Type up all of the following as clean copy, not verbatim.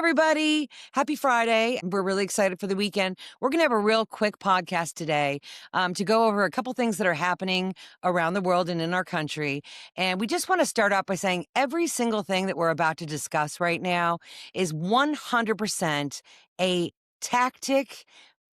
everybody. Happy Friday. We're really excited for the weekend. We're going to have a real quick podcast today to go over a couple things that are happening around the world and in our country. And we just want to start out by saying every single thing that we're about to discuss right now is 100% a tactic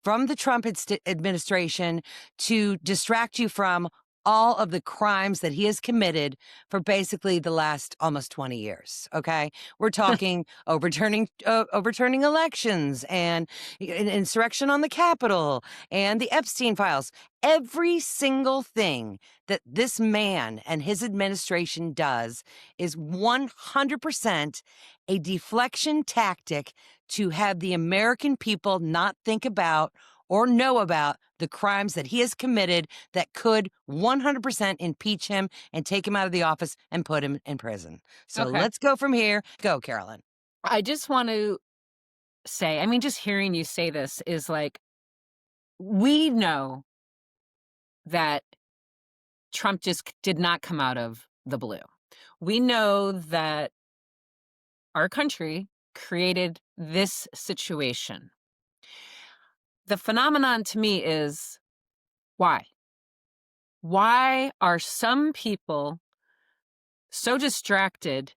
from the Trump administration to distract you from all of the crimes that he has committed for basically the last almost 20 years. Okay. We're talking overturning elections and insurrection on the Capitol and the Epstein files. Every single thing that this man and his administration does is 100% a deflection tactic to have the American people not think about or know about the crimes that he has committed that could 100% impeach him and take him out of the office and put him in prison. So Okay. let's go from here. Go, Carolyn. I just want to say, I mean, just hearing you say this is like, we know that Trump just did not come out of the blue. We know that our country created this situation. The phenomenon to me is why? Why are some people so distracted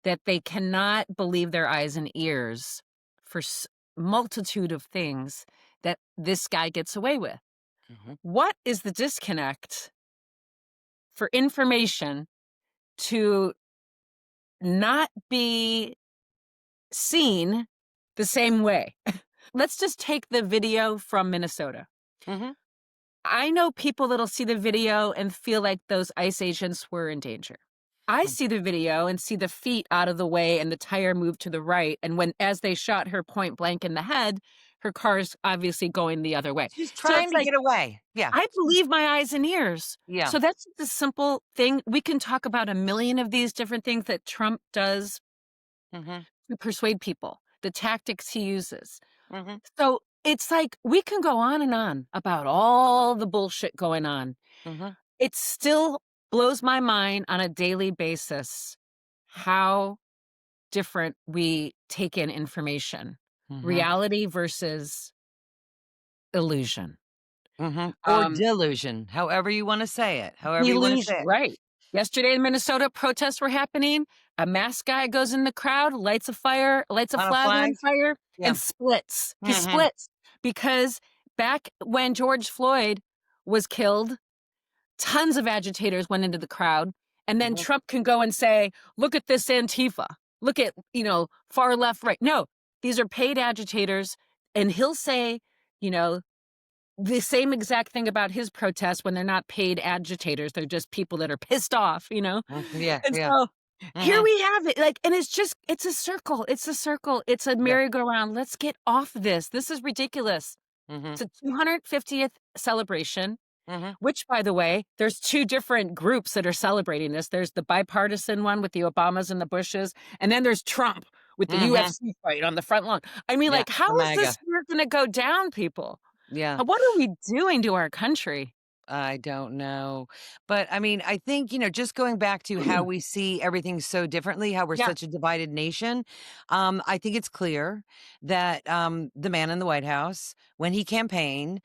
that they cannot believe their eyes and ears for multitude of things that this guy gets away with? Mhm. What is the disconnect for information to not be seen the same way? Let's just take the video from Minnesota. Mhm. I know people that'll see the video and feel like those ICE agents were in danger. I Mm. see the video and see the feet out of the way and the tire move to the right. And as they shot her point blank in the head, her car's obviously going the other way. She's So trying it's to like, get away. Yeah. I believe my eyes and ears. Yeah. So that's the simple thing. We can talk about a million of these different things that Trump does Mhm. to persuade people, the tactics he uses. Mhm. So it's like we can go on and on about all the bullshit going on. Mhm. It still blows my mind on a daily basis how different we take in information, Mhm. reality versus illusion. Mhm. Or Um, delusion, however you want to say it. However you want to Illusion, say it. right. Yesterday in Minnesota, protests were happening. A masked guy goes in the crowd, lights a On a flag flag? on fire, Yeah. and splits. He Mhm. splits because back when George Floyd was killed, tons of agitators went into the crowd. And then Mhm. Trump can go and say, look at this Antifa. Look at, far left, right. No, these are paid agitators. And he'll say, you know, the same exact thing about his protests when they're not paid agitators. They're just people that are pissed off, you know? Yeah. And Yeah. so here Mhm. we have it. Like, and it's a circle. It's a circle. It's a Yeah. merry-go-round. Let's get off this. This is ridiculous. Mhm. It's a 250th celebration, Mhm. which, by the way, there's two different groups that are celebrating this. There's the bipartisan one with the Obamas and the Bushes, and then there's Trump with the Mhm. UFC fight on the front lawn. I mean, Yeah. like, how The is this MAGA. year gonna go down, people? Yeah. What are we doing to our country? I don't know. But I mean, I think, just going back to how we see everything so differently, how we're Yeah, such a divided nation, I think it's clear that the man in the White House, when he campaigned,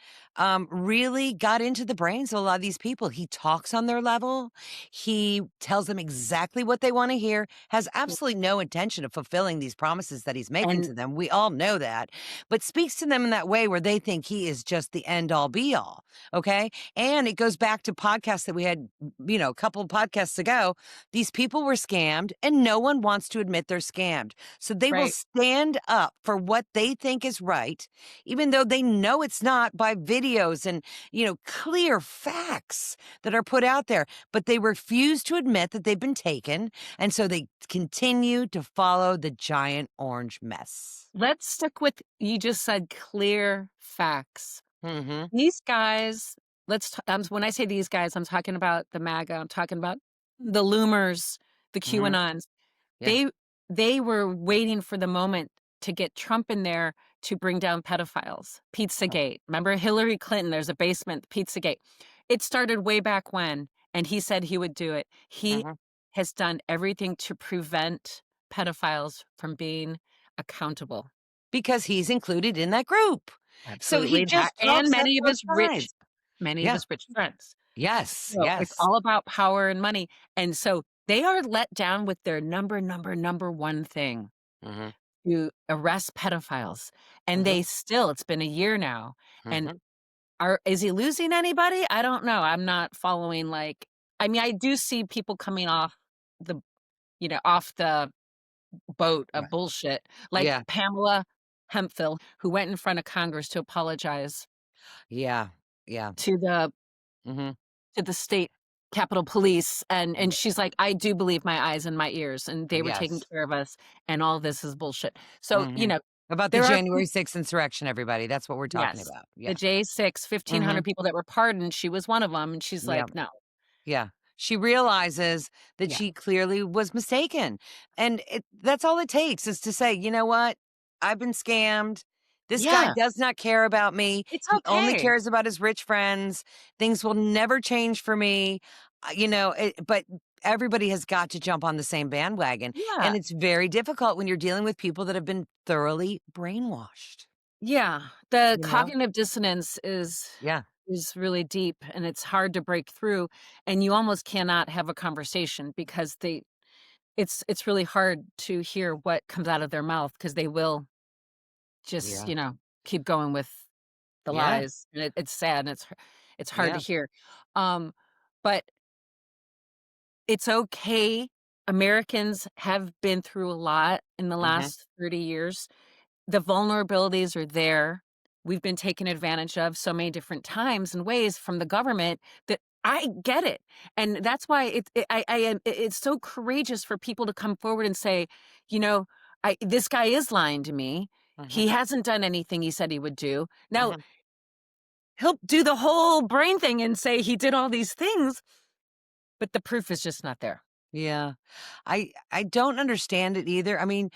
really got into the brains of a lot of these people. He talks on their level, he tells them exactly what they want to hear, has absolutely no intention of fulfilling these promises that he's making and to them. We all know that, but speaks to them in that way where they think he is just the end all be all. Okay. And it goes back to podcasts that we had, a couple of podcasts ago. These people were scammed and no one wants to admit they're scammed. So they will right. stand up for what they think is right, even though they know it's not by videos and, clear facts that are put out there. But they refuse to admit that they've been taken. And so they continue to follow the giant orange mess. Let's stick with you just said clear facts. Mm-hmm. These guys, when I say these guys, I'm talking about the MAGA, I'm talking about the Loomers, the Mm-hmm. QAnons. Yeah. They were waiting for the moment to get Trump in there to bring down pedophiles. Pizzagate. Remember Hillary Clinton? There's a basement, Pizzagate. It started way back when, and he said he would do it. He Mm-hmm. has done everything to prevent pedophiles from being accountable. because he's included in that group. So he Absolutely, that just and talks up both sides. many of Yeah. his rich friends. Yes, So, it's yes. all about power and money, and so they are let down with their number 1 thing, Mhm, to arrest pedophiles, and mhm, they still it's been a year now, and mhm. are is he losing anybody? I don't know, I'm not following, like I mean, I do see people coming off the off the boat of Right. bullshit, like Yeah, Pamela Hemphill, who went in front of Congress to apologize yeah, yeah. to the Mhm. state capitol police, and she's like, "I do believe my eyes and my ears, and they were taking Yes. care of us, and all this is bullshit." So, Mhm. About the there are January 6th insurrection, everybody, that's what we're talking yes, about. the Yeah. J6, 1,500 Mhm. people that were pardoned, she was one of them, and she's Yeah. like, "No." Yeah. She realizes that Yeah. she clearly was mistaken. And that's all it takes is to say, you know what? I've been scammed. This guy Yeah, does not care about me. it's He only okay. cares about his rich friends. Things will never change for me. But everybody has got to jump on the same bandwagon. Yeah, And it's very difficult when you're dealing with people that have been thoroughly brainwashed, yeah, the you know? cognitive dissonance Yeah. is really deep, and it's hard to break through, and you almost cannot have a conversation because it's really hard to hear what comes out of their mouth because they will just, Yeah. keep going with the Yeah. lies, and it's sad, and it's hard to Yeah. hear. Um, but it's okay. Americans have been through a lot in the Hmm. last 30 years. The vulnerabilities are there. We've been taken advantage of so many different times and ways from the government that I get it. And that's why it's so courageous for people to come forward and say, you know, this guy is lying to me. Hmm. He hasn't done anything he said he would do. Now, Hmm. he'll do the whole brain thing and say he did all these things, but the proof is just not there. Yeah. I don't understand it either. I mean,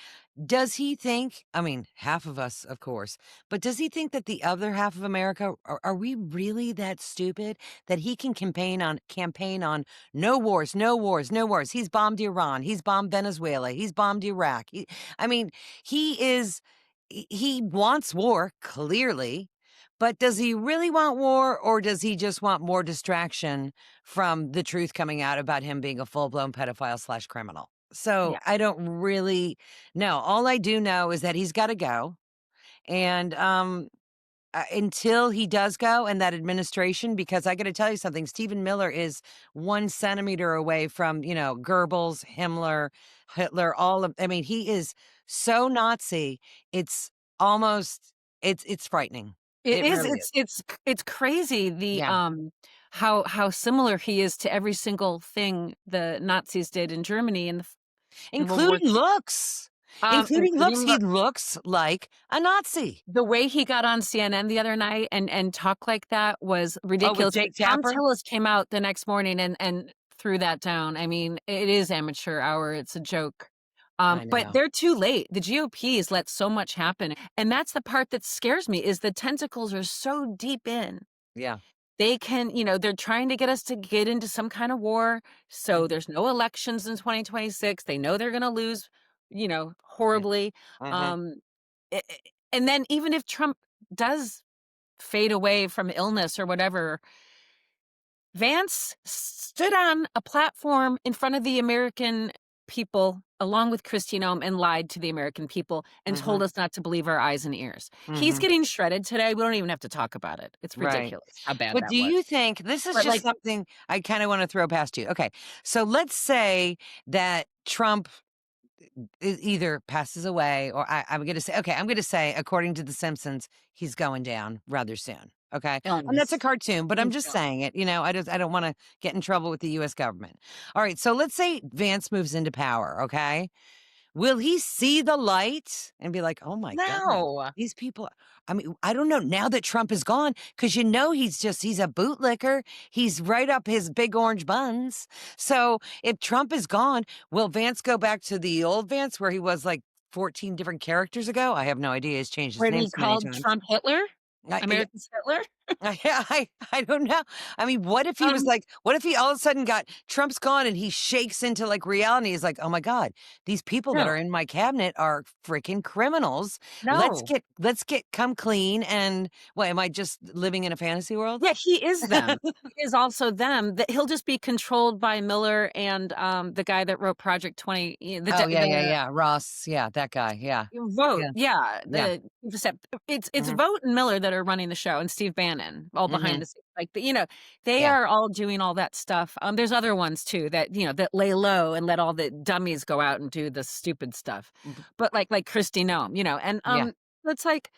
does he think, I mean, half of us, of course, but does he think that the other half of America are we really that stupid that he can campaign on no wars, no wars, no wars. He's bombed Iran, he's bombed Venezuela, he's bombed Iraq. I mean, he wants war clearly, but does he really want war or does he just want more distraction from the truth coming out about him being a full-blown pedophile/criminal. So, Yeah. I don't really know. All I do know is that he's gotta go, and, until he does go and that administration because I gotta tell you something, Stephen Miller is 1 centimeter away from, Goebbels, Himmler, Hitler, all of I mean, he is so Nazi, it's almost it's frightening. It It is, really is. it's crazy Yeah. how similar he is to every single thing the Nazis did in Germany in World War Including II, looks. Including looks, including he looks like a Nazi. the way he got on CNN the other night and talked like that was Oh, with ridiculous, but Jake Tom Tapper? Tillis came out the next morning and threw that down. I mean, it is amateur hour, it's a joke. I But know. they're too late. The GOP has let so much happen, and that's the part that scares me is the tentacles are so deep in. Yeah. They can they're trying to get us to get into some kind of war, so Mhm. there's no elections in 2026. They know they're gonna lose, Yeah. horribly. Mhm. Um, and then even if Trump does fade away from illness or whatever, Vance stood on a platform in front of the American people along with Kristi Noem and lied to the American people and Mhm. told us not to believe our eyes and ears. He's Mhm. getting shredded today. We don't even have to talk about it. It's Right. ridiculous how bad But that do was. you think this is But just like something I kinda wanna throw past you. Okay. So let's say that Trump either passes away or I'm gonna say, according to The Simpsons, he's going down rather soon, okay? And that's a illness. cartoon, but I'm He's just gone. saying it, I don't wanna get in trouble with the US government. Alright, so let's say Vance moves into power, okay? Will he see the light and be like, "Oh my god, No. these people" I mean, I don't know now that Trump is gone, because he's a bootlicker. He's right up his big orange buns. So, if Trump is gone, will Vance go back to the old Vance where he was, like, 14 different characters ago? I have no idea, he's changed his When name he so many called times. Trump Hitler? I America's Hitler? I don't know. I mean, what if he was Um, like, what if he all of a sudden got Trump's gone and he shakes into like reality? He's like, oh my God, these people that no, are in my cabinet are freaking criminals. no. Let's get come clean. And what, am I just living in a fantasy world? Yeah, he is them. He is also them. That he'll just be controlled by Miller and, the guy that wrote Project 20, Oh, yeah, yeah, the yeah. Ross. Yeah, that guy. Yeah. Vote, Yeah. yeah, Yeah. it's Hmm. Vote and Miller that are running the show, and Steve Bannon, all behind Hmm. the scenes, like, they Yeah. are all doing all that stuff. There's other ones too that, that lay low and let all the dummies go out and do the stupid stuff, but like Kristi Noem, and, Yeah. it's like,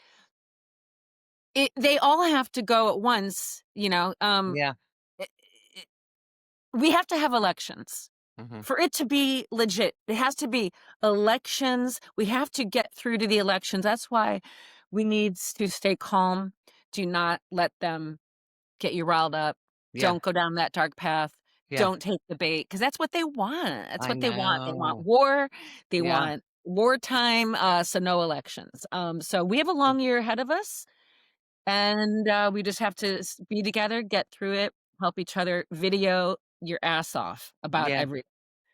they all have to go at once, Yeah. eh eh we have to have elections. Hmm. For it to be legit, it has to be elections. We have to get through to the elections. That's why we need to stay calm. Do not let them get you riled up. Yeah. Don't go down that dark path. Yeah. Don't take the bait because that's what they want. That's I what they want. They want know. war. They Yeah. want wartime. So no elections. So we have a long year ahead of us, and we just have to be together, get through it, help each other, video your ass off about Yeah. everything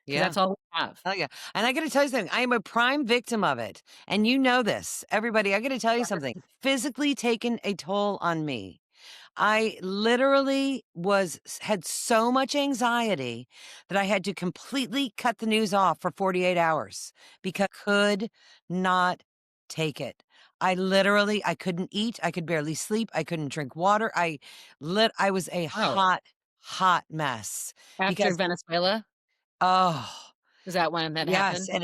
because Yeah. that's all we have. Oh, yeah, and I gotta tell you something, I am a prime victim of it, and you know this. Everybody, I gotta tell you something, physically taken a toll on me. I literally had so much anxiety that I had to completely cut the news off for 48 hours because I could not take it. I couldn't eat, I could barely sleep, I couldn't drink water, I was a Oh, hot mess after because Venezuela? oh. Is that when that Yes, happened? and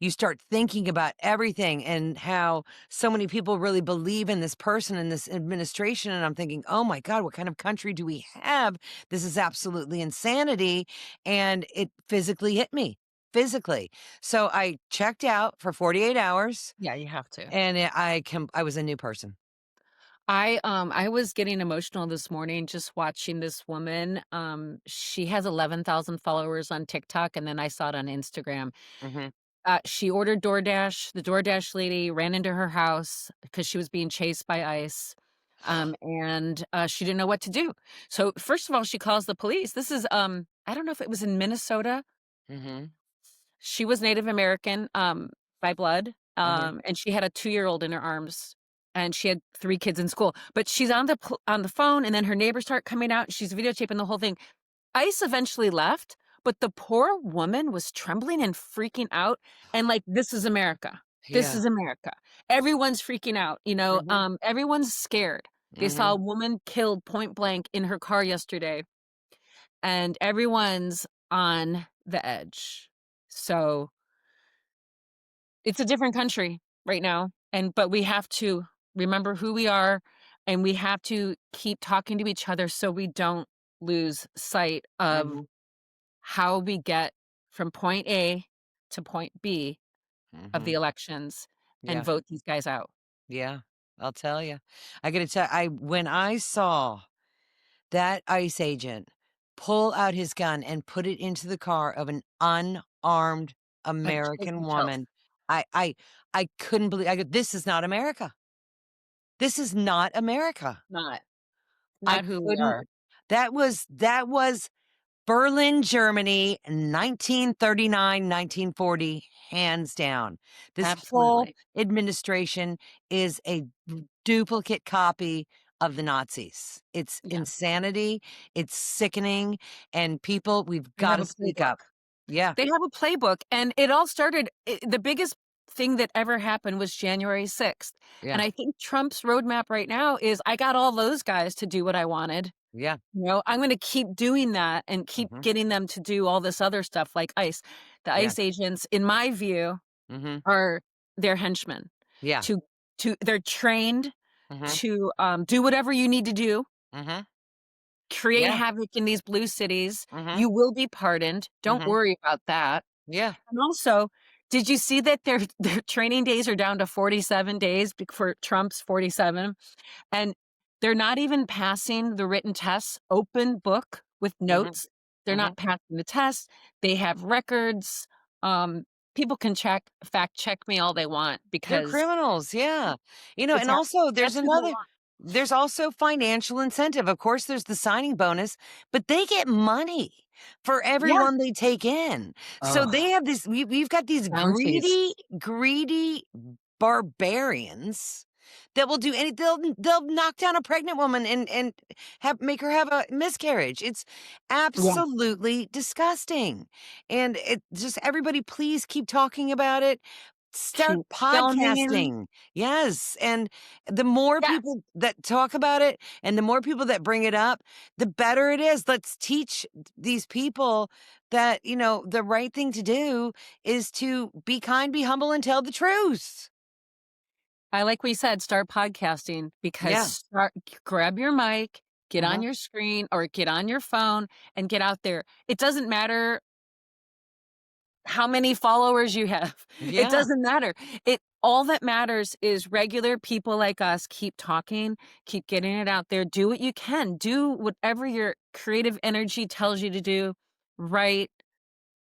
you start thinking about everything and how so many people really believe in this person and this administration, and I'm thinking, "Oh my god, what kind of country do we have? This is absolutely insanity," and it physically hit me, physically. So I checked out for 48 hours, Yeah, you have to. and I was a new person. I was getting emotional this morning just watching this woman. She has 11,000 followers on TikTok, and then I saw it on Instagram. Mhm. She ordered DoorDash. The DoorDash lady ran into her house because she was being chased by ICE. And she didn't know what to do. So first of all, she calls the police. This is I don't know if it was in Minnesota. Mhm. She was Native American, by blood, Mhm. and she had a 2-year-old in her arms, and she had 3 kids in school, but she's on the phone, and then her neighbors start coming out, and she's videotaping the whole thing. ICE eventually left, but the poor woman was trembling and freaking out, and like, "This is America. This Yeah. is America." Everyone's freaking out, Mhm. everyone's scared. They saw a Mhm. woman killed point blank in her car yesterday, and everyone's on the edge. So it's a different country right now, but we have to remember who we are, and we have to keep talking to each other so we don't lose sight of Mhm. how we get from point A to point B of the Mhm. elections and Yeah. vote these guys out. Yeah. I'll tell you. I gotta tell I when I saw that ICE agent pull out his gun and put it into the car of an unarmed That chills American me chills. woman. I I I couldn't believe I go, "This is not America. This is not America." Not I not who we couldn't are. that was Berlin, Germany, 1939, 1940, hands down. This whole Absolutely. administration is a duplicate copy of the Nazis. It's Yeah. insanity, it's sickening, and people, we've They have gotta a speak playbook. up. Yeah, They have a playbook, and it all started the biggest thing that ever happened was January 6th, and yeah, I think Trump's roadmap right now is, "I got all those guys to do what I wanted." yeah, I'm gonna keep doing that and keep mhm, getting them to do all this other stuff like ICE. The yeah, ICE agents, in my view, mhm, are their henchmen. yeah, To they're trained mhm, to, do whatever you need to do, mhm, create yeah, havoc in these blue cities. mhm, You will be pardoned. Don't mhm, worry about that. yeah, And also, did you see that their their training days are down to 47 days for Trump's 47? And they're not even passing the written tests, open book with mhm, notes. They're mhm. not passing the test. They have records. Um, People can fact check me all they want They're because criminals, yeah. You know, it's and hap also that's who they want. There's also financial incentive. Of course, there's the signing bonus, but they get money for Yeah. everyone they take in. So Oh, they have this, we've got these bounties. greedy barbarians that will do they'll knock down a pregnant woman and make her have a miscarriage. It's Yeah. absolutely disgusting. And it just everybody please keep talking about it. Start Keep filming. podcasting. Yes, and the more Yes. people that talk about it and the more people that bring it up, the better it is. Let's teach these people that, the right thing to do is to be kind, be humble, and tell the truth. I like we said, start podcasting because Yeah. grab your mic, get on Uh-huh. your screen or get on your phone and get out there. It doesn't matter how many followers you have. It Yeah. doesn't matter. It all that matters is regular people like us keep talking, keep getting it out there, do what you can, do whatever your creative energy tells you to do. Write,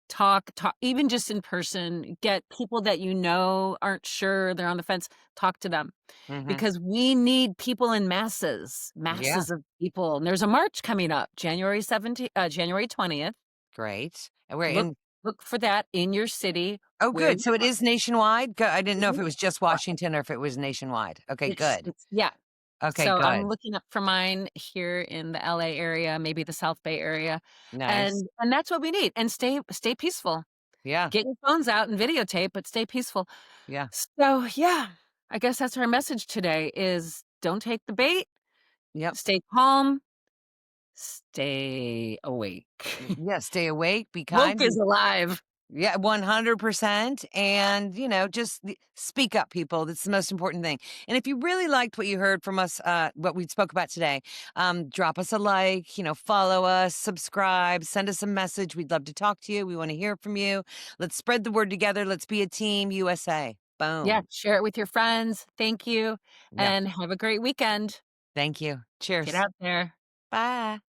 talk, even just in person, get people that you know aren't sure, they're on the fence, talk to them Mhm. because we need people in Yeah. masses of people. And there's a march coming up, January 20th. Great. And we're Look in look for that in your city Oh, where good. you So it are. is nationwide? I didn't know if Mhm. it was just Washington or if it was nationwide. Okay, good. It's yeah. Okay, So I'm good. looking up for mine here in the LA area, maybe the South Bay area, Nice. and that's what we need. And stay peaceful. Yeah. Get your phones out and videotape, but stay peaceful. Yeah. So, yeah, I guess that's our message today is don't take the bait, Yep. stay calm, stay awake. Yeah, stay awake, be Woke kind, is be alive. yeah, 100%, and, just speak up, people. That's the most important thing. And if you really liked what you heard from us, what we spoke about today, drop us a like, follow us, subscribe, send us a message. We'd love to talk to you. We wanna hear from you. Let's spread the word together. Let's be a team USA. Yeah, Boom. share it with your friends. Thank you, Yeah. and have a great weekend. Thank you. Get Cheers. out there. Bye.